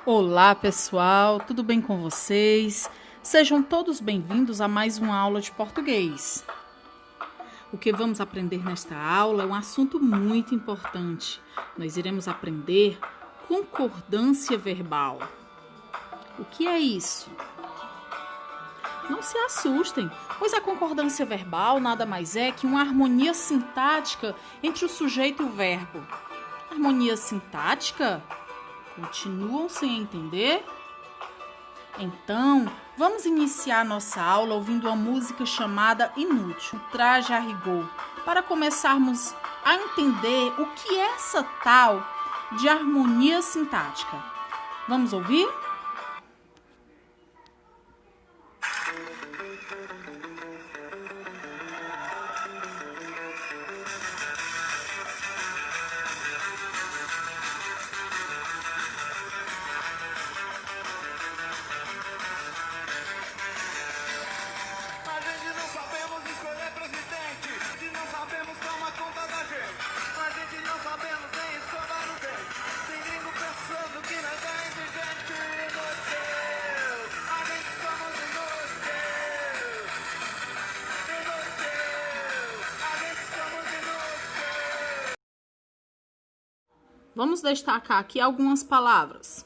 Olá, pessoal, tudo bem com vocês? Sejam todos bem-vindos a mais uma aula de português. O que vamos aprender nesta aula é um assunto muito importante. Nós iremos aprender concordância verbal. O que é isso? Não se assustem, pois a concordância verbal nada mais é que uma harmonia sintática entre o sujeito e o verbo. Harmonia sintática? Continuam sem entender? Então, vamos iniciar nossa aula ouvindo uma música chamada Inútil, Traje a Rigor, para começarmos a entender o que é essa tal de harmonia sintática. Vamos ouvir? Vamos destacar aqui algumas palavras.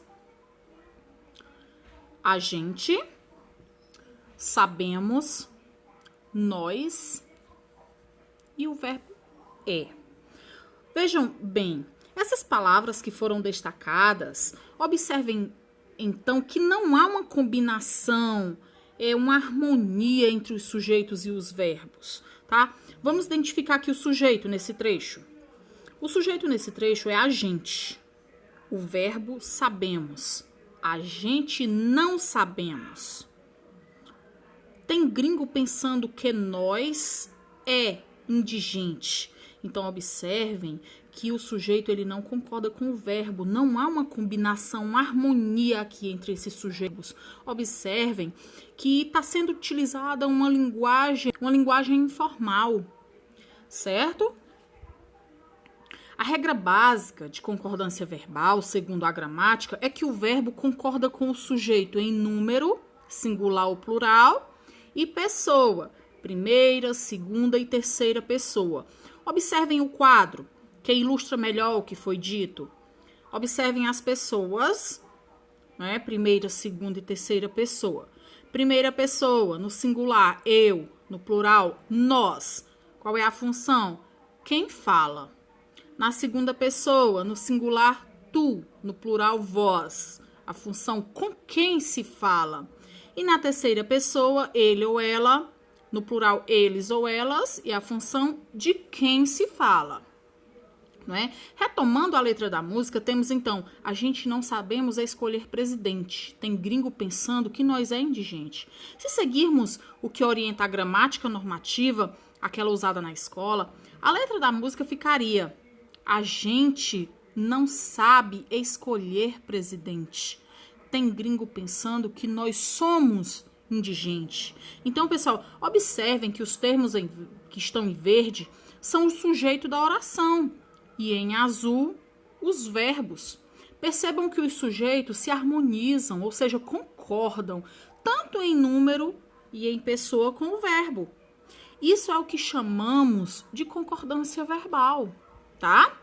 A gente, sabemos, nós e o verbo é. Vejam bem, essas palavras que foram destacadas, observem então que não há uma combinação, uma harmonia entre os sujeitos e os verbos, tá? Vamos identificar aqui o sujeito nesse trecho. O sujeito nesse trecho é a gente. O verbo sabemos. A gente não sabemos. Tem gringo pensando que nós é indigente. Então, observem que o sujeito ele não concorda com o verbo. Não há uma combinação, uma harmonia aqui entre esses sujeitos. Observem que está sendo utilizada uma linguagem informal, certo? A regra básica de concordância verbal, segundo a gramática, é que o verbo concorda com o sujeito em número, singular ou plural, e pessoa, primeira, segunda e terceira pessoa. Observem o quadro, que ilustra melhor o que foi dito. Observem as pessoas, né? Primeira, segunda e terceira pessoa. Primeira pessoa, no singular, eu, no plural, nós. Qual é a função? Quem fala. Na segunda pessoa, no singular, tu, no plural, vós. A função com quem se fala. E na terceira pessoa, ele ou ela, no plural, eles ou elas, e a função de quem se fala. Não é? Retomando a letra da música, temos então, a gente não sabemos escolher presidente. Tem gringo pensando que nós é indigente. Se seguirmos o que orienta a gramática normativa, aquela usada na escola, a letra da música ficaria: a gente não sabe escolher presidente. Tem gringo pensando que nós somos indigentes. Então, pessoal, observem que os termos que estão em verde são o sujeito da oração e em azul os verbos. Percebam que os sujeitos se harmonizam, ou seja, concordam, tanto em número e em pessoa com o verbo. Isso é o que chamamos de concordância verbal. Tá?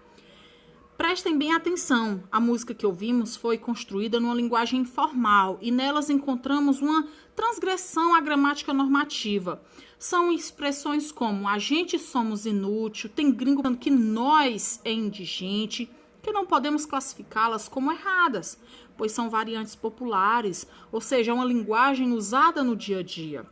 Prestem bem atenção, a música que ouvimos foi construída numa linguagem informal e nelas encontramos uma transgressão à gramática normativa. São expressões como a gente somos inútil, tem gringo falando que nós é indigente, que não podemos classificá-las como erradas, pois são variantes populares, ou seja, uma linguagem usada no dia a dia,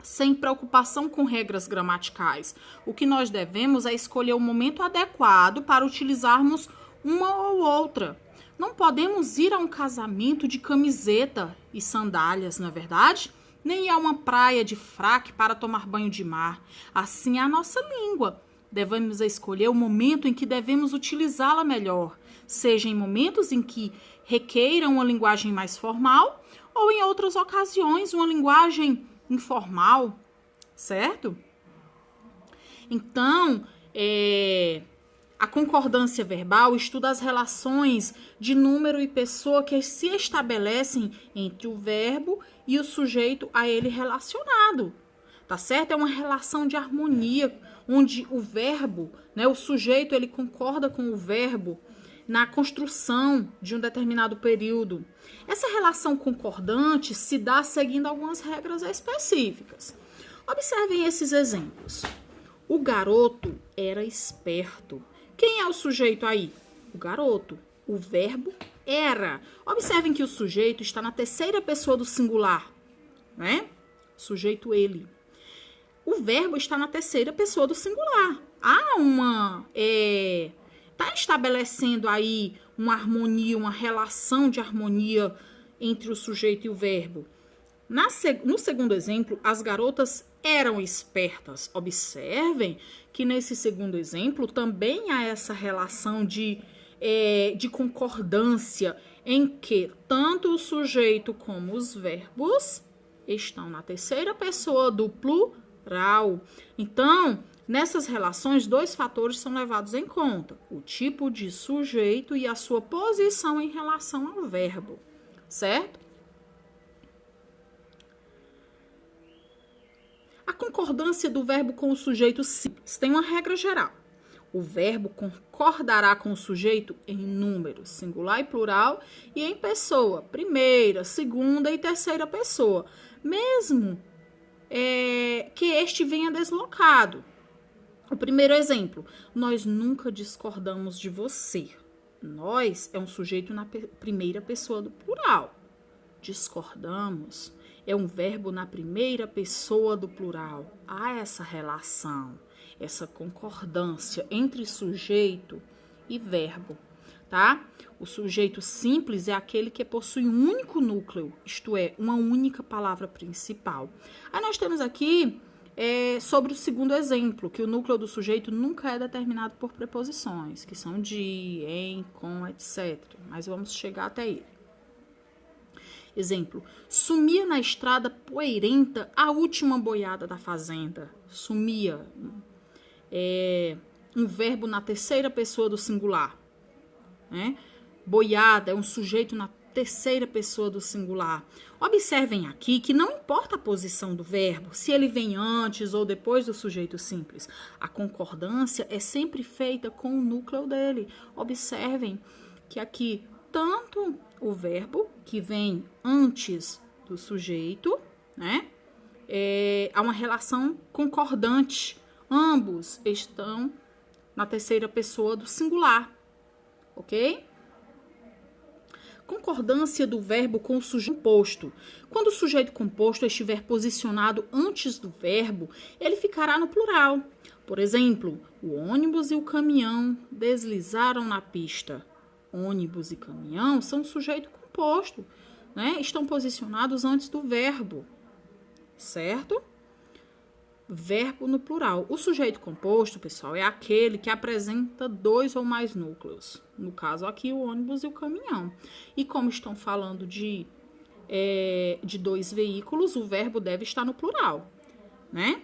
sem preocupação com regras gramaticais. O que nós devemos é escolher o momento adequado para utilizarmos uma ou outra. Não podemos ir a um casamento de camiseta e sandálias, não é verdade? Nem a uma praia de fraque para tomar banho de mar. Assim é a nossa língua. Devemos escolher o momento em que devemos utilizá-la melhor, seja em momentos em que requeiram uma linguagem mais formal ou em outras ocasiões uma linguagem informal, certo? Então, A concordância verbal estuda as relações de número e pessoa que se estabelecem entre o verbo e o sujeito a ele relacionado. Tá certo? É uma relação de harmonia, onde o verbo, né, o sujeito, ele concorda com o verbo na construção de um determinado período. Essa relação concordante se dá seguindo algumas regras específicas. Observem esses exemplos. O garoto era esperto. Quem é o sujeito aí? O garoto. O verbo era. Observem que o sujeito está na terceira pessoa do singular, né? Sujeito ele. O verbo está na terceira pessoa do singular. Há está estabelecendo aí uma harmonia, uma relação de harmonia entre o sujeito e o verbo. No segundo exemplo, as garotas eram espertas. Observem que nesse segundo exemplo também há essa relação de concordância em que tanto o sujeito como os verbos estão na terceira pessoa do plural. Então, nessas relações, dois fatores são levados em conta: o tipo de sujeito e a sua posição em relação ao verbo, certo? A concordância do verbo com o sujeito simples tem uma regra geral. O verbo concordará com o sujeito em números, singular e plural, e em pessoa, primeira, segunda e terceira pessoa, mesmo que este venha deslocado. O primeiro exemplo: nós nunca discordamos de você. Nós é um sujeito na primeira pessoa do plural. Discordamos é um verbo na primeira pessoa do plural. Há essa relação, essa concordância entre sujeito e verbo, tá? O sujeito simples é aquele que possui um único núcleo, isto é, uma única palavra principal. Aí nós temos aqui sobre o segundo exemplo, que o núcleo do sujeito nunca é determinado por preposições, que são de, em, com, etc. Mas vamos chegar até ele. Exemplo: sumia na estrada poeirenta a última boiada da fazenda. Sumia um verbo na terceira pessoa do singular, né? Boiada é um sujeito na terceira pessoa do singular. Observem aqui que não importa a posição do verbo, se ele vem antes ou depois do sujeito simples. A concordância é sempre feita com o núcleo dele. Observem que aqui tanto o verbo que vem antes do sujeito, né? Há uma relação concordante. Ambos estão na terceira pessoa do singular, ok? Concordância do verbo com o sujeito composto. Quando o sujeito composto estiver posicionado antes do verbo, ele ficará no plural. Por exemplo, o ônibus e o caminhão deslizaram na pista. Ônibus e caminhão são sujeito composto, né? Estão posicionados antes do verbo, certo? Verbo no plural. O sujeito composto, pessoal, é aquele que apresenta dois ou mais núcleos. No caso aqui, o ônibus e o caminhão. E como estão falando de dois veículos, o verbo deve estar no plural, né?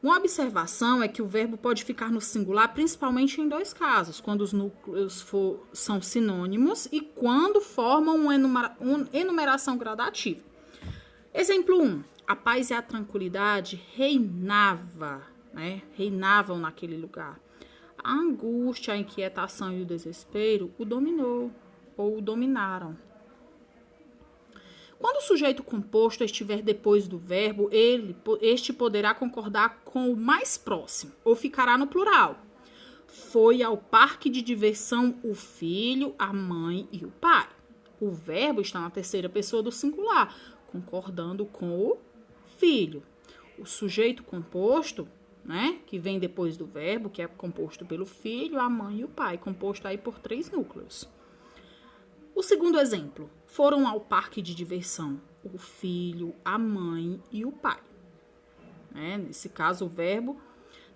Uma observação é que o verbo pode ficar no singular principalmente em dois casos: quando os núcleos são sinônimos e quando formam uma enumeração gradativa. Exemplo 1. A paz e a tranquilidade reinavam naquele lugar. A angústia, a inquietação e o desespero o dominou ou o dominaram. Quando o sujeito composto estiver depois do verbo, este poderá concordar com o mais próximo ou ficará no plural. Foi ao parque de diversão o filho, a mãe e o pai. O verbo está na terceira pessoa do singular, concordando com o filho. O sujeito composto, né, que vem depois do verbo, que é composto pelo filho, a mãe e o pai, composto aí por 3 núcleos. O segundo exemplo: foram ao parque de diversão o filho, a mãe e o pai. Nesse caso, o verbo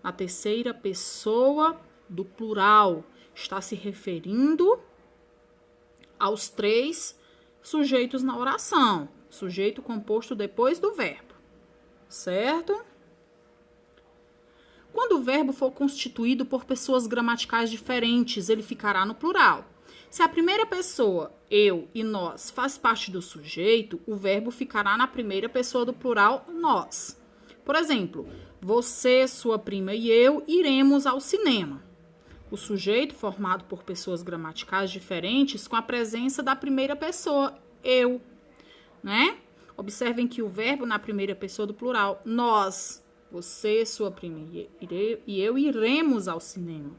na terceira pessoa do plural está se referindo aos 3 sujeitos na oração. Sujeito composto depois do verbo, certo? Quando o verbo for constituído por pessoas gramaticais diferentes, ele ficará no plural. Se a primeira pessoa, eu e nós, faz parte do sujeito, o verbo ficará na primeira pessoa do plural, nós. Por exemplo, você, sua prima e eu iremos ao cinema. O sujeito formado por pessoas gramaticais diferentes com a presença da primeira pessoa, eu, né? Observem que o verbo na primeira pessoa do plural, nós, você, sua prima e eu iremos ao cinema.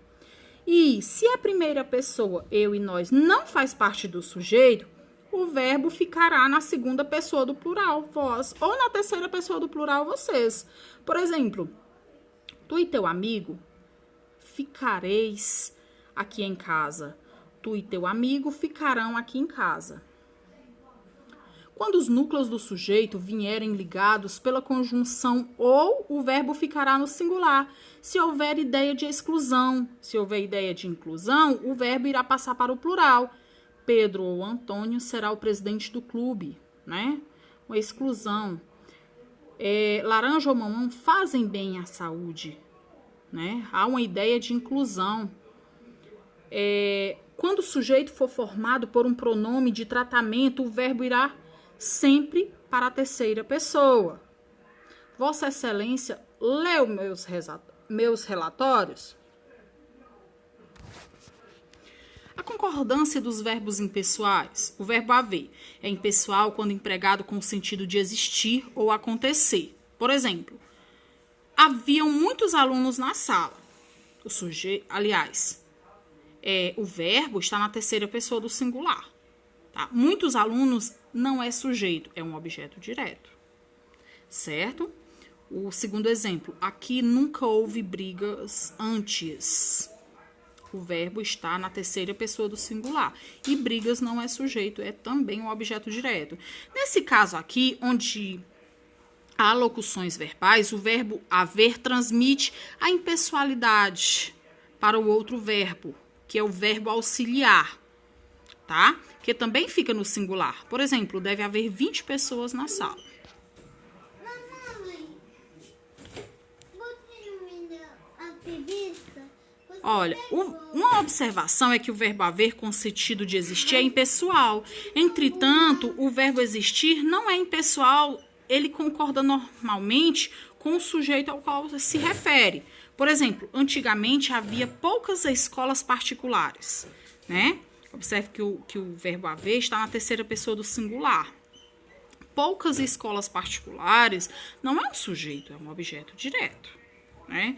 E se a primeira pessoa, eu e nós, não faz parte do sujeito, o verbo ficará na segunda pessoa do plural, vós, ou na terceira pessoa do plural, vocês. Por exemplo, tu e teu amigo ficareis aqui em casa. Tu e teu amigo ficarão aqui em casa. Quando os núcleos do sujeito vierem ligados pela conjunção ou, o verbo ficará no singular. Se houver ideia de exclusão, se houver ideia de inclusão, o verbo irá passar para o plural. Pedro ou Antônio será o presidente do clube, né? Uma exclusão. Laranja ou mamão fazem bem à saúde, né? Há uma ideia de inclusão. Quando o sujeito for formado por um pronome de tratamento, o verbo irá sempre para a terceira pessoa. Vossa Excelência leu meus relatórios? A concordância dos verbos impessoais. O verbo haver é impessoal quando empregado com o sentido de existir ou acontecer. Por exemplo, haviam muitos alunos na sala. O sujeito, aliás, o verbo está na terceira pessoa do singular. Tá? Muitos alunos não é sujeito, é um objeto direto. Certo? O segundo exemplo, aqui nunca houve brigas antes. O verbo está na terceira pessoa do singular. E brigas não é sujeito, é também um objeto direto. Nesse caso aqui, onde há locuções verbais, o verbo haver transmite a impessoalidade para o outro verbo, que é o verbo auxiliar, tá? Que também fica no singular. Por exemplo, deve haver 20 pessoas na sala. Olha, uma observação é que o verbo haver com sentido de existir é impessoal. Entretanto, o verbo existir não é impessoal, ele concorda normalmente com o sujeito ao qual se refere. Por exemplo, antigamente havia poucas escolas particulares, né? Observe que o verbo haver está na terceira pessoa do singular. Poucas escolas particulares não é um sujeito, é um objeto direto, né?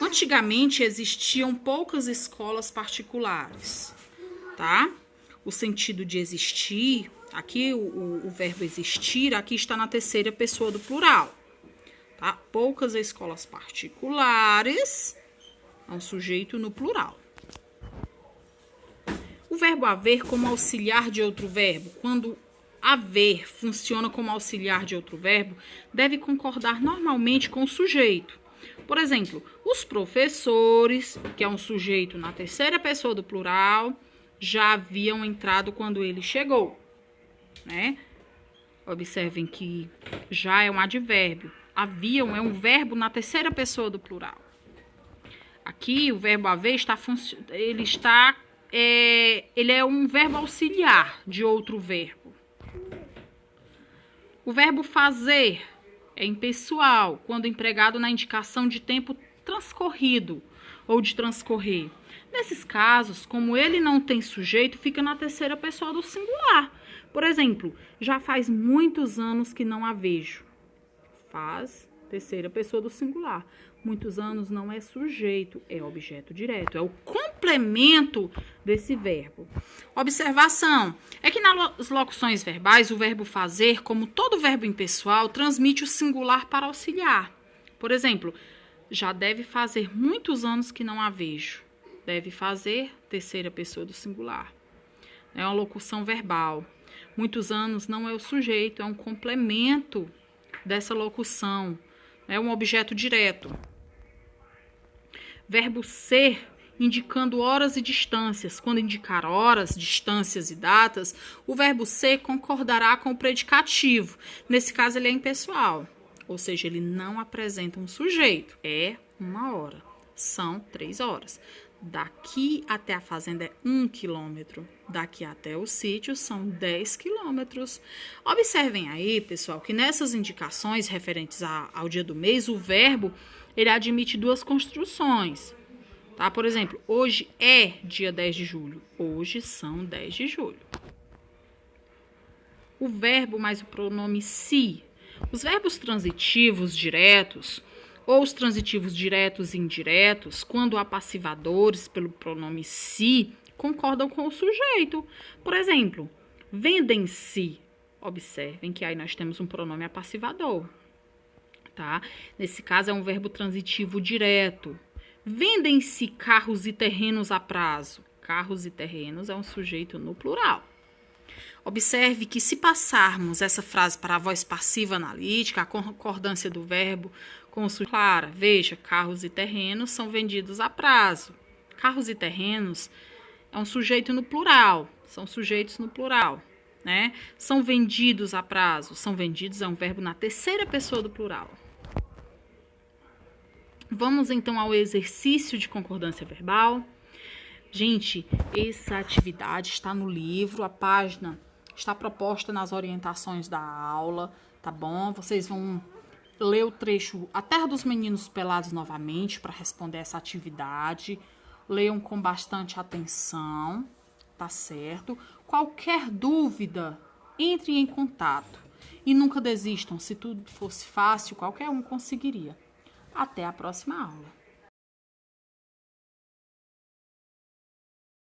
Antigamente existiam poucas escolas particulares, tá? O sentido de existir, aqui o verbo existir, aqui está na terceira pessoa do plural, tá? Poucas escolas particulares, é um sujeito no plural. O verbo haver como auxiliar de outro verbo, quando haver funciona como auxiliar de outro verbo, deve concordar normalmente com o sujeito. Por exemplo, os professores, que é um sujeito na terceira pessoa do plural, já haviam entrado quando ele chegou, né? Observem que já é um advérbio. Haviam é um verbo na terceira pessoa do plural. Aqui o verbo haver ele é um verbo auxiliar de outro verbo. O verbo fazer é impessoal, quando empregado na indicação de tempo transcorrido ou de transcorrer. Nesses casos, como ele não tem sujeito, fica na terceira pessoa do singular. Por exemplo, já faz muitos anos que não a vejo. Faz, terceira pessoa do singular. Muitos anos não é sujeito, é objeto direto. É o complemento desse verbo. Observação. É que nas locuções verbais, o verbo fazer, como todo verbo impessoal, transmite o singular para auxiliar. Por exemplo, já deve fazer muitos anos que não a vejo. Deve fazer, terceira pessoa do singular. É uma locução verbal. Muitos anos não é o sujeito, é um complemento dessa locução. É um objeto direto. Verbo ser, indicando horas e distâncias. Quando indicar horas, distâncias e datas, o verbo ser concordará com o predicativo. Nesse caso, ele é impessoal. ou seja, ele não apresenta um sujeito. É 1 hora, são 3 horas. Daqui até a fazenda é 1 quilômetro, daqui até o sítio são 10 quilômetros. Observem aí, pessoal, que nessas indicações referentes ao dia do mês, o verbo ele admite 2 construções. Tá? Por exemplo, hoje é dia 10 de julho, hoje são 10 de julho. O verbo mais o pronome se. Os verbos transitivos diretos ou os transitivos diretos e indiretos, quando há passivadores pelo pronome se, concordam com o sujeito. Por exemplo, vendem-se. Observem que aí nós temos um pronome apassivador. Tá? Nesse caso é um verbo transitivo direto. Vendem-se carros e terrenos a prazo. Carros e terrenos é um sujeito no plural. Observe que se passarmos essa frase para a voz passiva analítica, a concordância do verbo com o sujeito clara. Veja, carros e terrenos são vendidos a prazo. Carros e terrenos é um sujeito no plural, são sujeitos no plural, né? São vendidos a prazo, são vendidos é um verbo na terceira pessoa do plural. Vamos então ao exercício de concordância verbal. Gente, essa atividade está no livro, a página está proposta nas orientações da aula, tá bom? Vocês vão ler o trecho A Terra dos Meninos Pelados novamente para responder essa atividade. Leiam com bastante atenção, tá certo? Qualquer dúvida, entre em contato. E nunca desistam, se tudo fosse fácil, qualquer um conseguiria. Até a próxima aula.